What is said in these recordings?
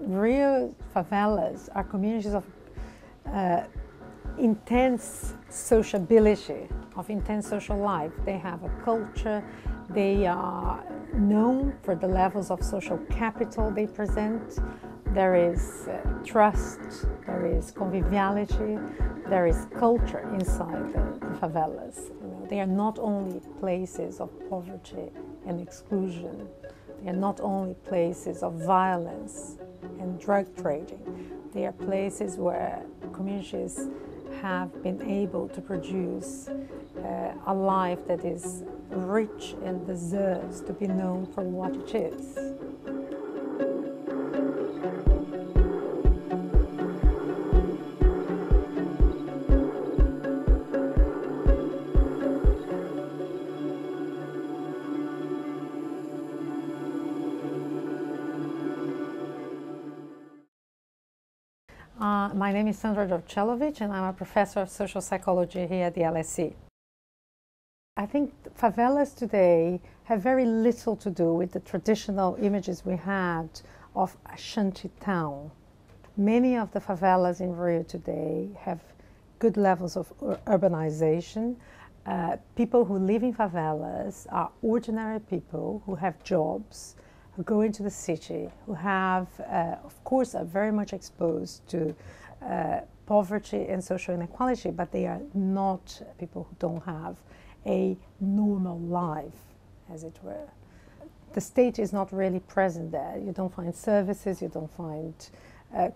Rio favelas are communities of intense sociability, of intense social life. They have a culture, they are known for the levels of social capital they present. There is trust, there is conviviality, there is culture inside the favelas. They are not only places of poverty and exclusion, they are not only places of violence and drug trading, they are places where communities have been able to produce a life that is rich and deserves to be known for what it is. My name is Sandra Jovchelovitch, and I'm a professor of social psychology here at the LSE. I think favelas today have very little to do with the traditional images we had of a shanty town. Many of the favelas in Rio today have good levels of urbanization. People who live in favelas are ordinary people who have jobs, who go into the city, who have, of course, are very much exposed to poverty and social inequality, but they are not people who don't have a normal life, as it were. The state is not really present there. You don't find services, you don't find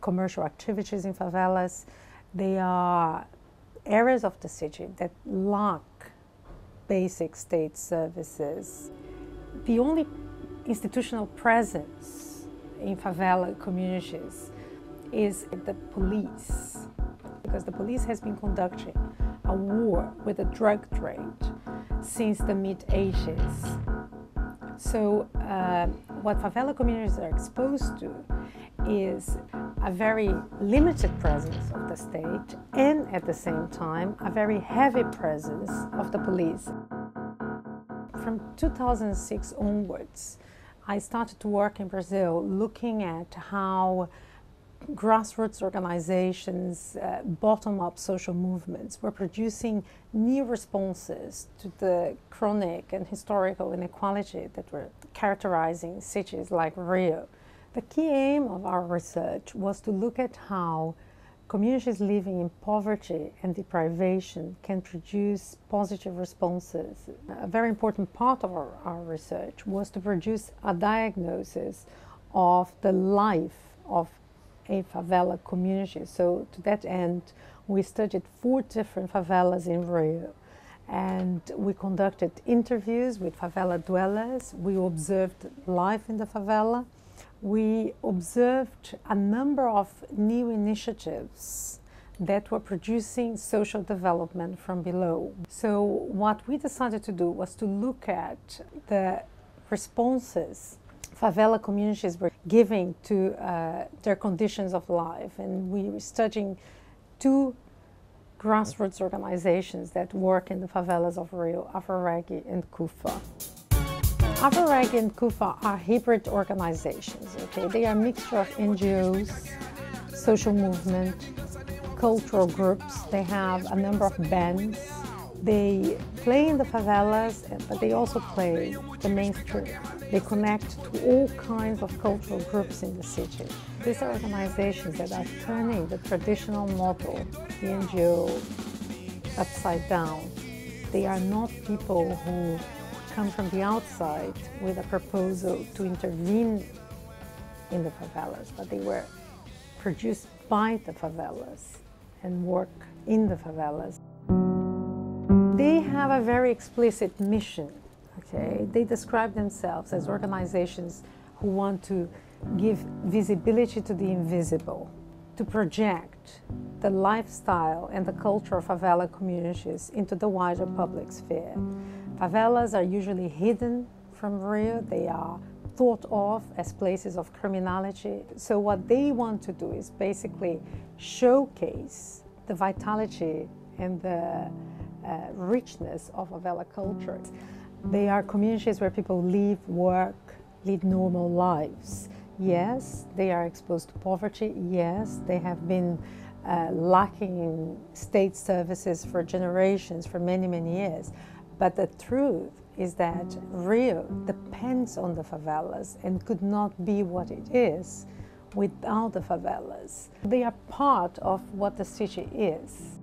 commercial activities in favelas. They are areas of the city that lack basic state services. The only institutional presence in favela communities is the police, because the police has been conducting a war with the drug trade since the mid-80s. So what favela communities are exposed to is a very limited presence of the state and at the same time a very heavy presence of the police. From 2006 onwards, I started to work in Brazil looking at how grassroots organizations, bottom-up social movements were producing new responses to the chronic and historical inequality that were characterizing cities like Rio. The key aim of our research was to look at how communities living in poverty and deprivation can produce positive responses. A very important part of our research was to produce a diagnosis of the life of a favela community. So to that end, we studied 4 different favelas in Rio, and we conducted interviews with favela dwellers. We observed life in the favela. We observed a number of new initiatives that were producing social development from below. So what we decided to do was to look at the responses favela communities were giving to their conditions of life. And we were studying 2 grassroots organizations that work in the favelas of Rio, AfroReggae and CUFA. AfroReggae and CUFA are hybrid organizations, okay? They are a mixture of NGOs, social movement, cultural groups. They have a number of bands. They play in the favelas, but they also play the mainstream. They connect to all kinds of cultural groups in the city. These are organizations that are turning the traditional model, the NGO, upside down. They are not people who come from the outside with a proposal to intervene in the favelas, but they were produced by the favelas and work in the favelas. They have a very explicit mission, okay? They describe themselves as organizations who want to give visibility to the invisible, to project the lifestyle and the culture of favela communities into the wider public sphere. Favelas are usually hidden from Rio. They are thought of as places of criminality. So what they want to do is basically showcase the vitality and the richness of favela culture. They are communities where people live, work, lead normal lives, Yes, they are exposed to poverty. Yes, they have been lacking in state services for generations, for many, many years. But the truth is that Rio depends on the favelas and could not be what it is without the favelas. They are part of what the city is.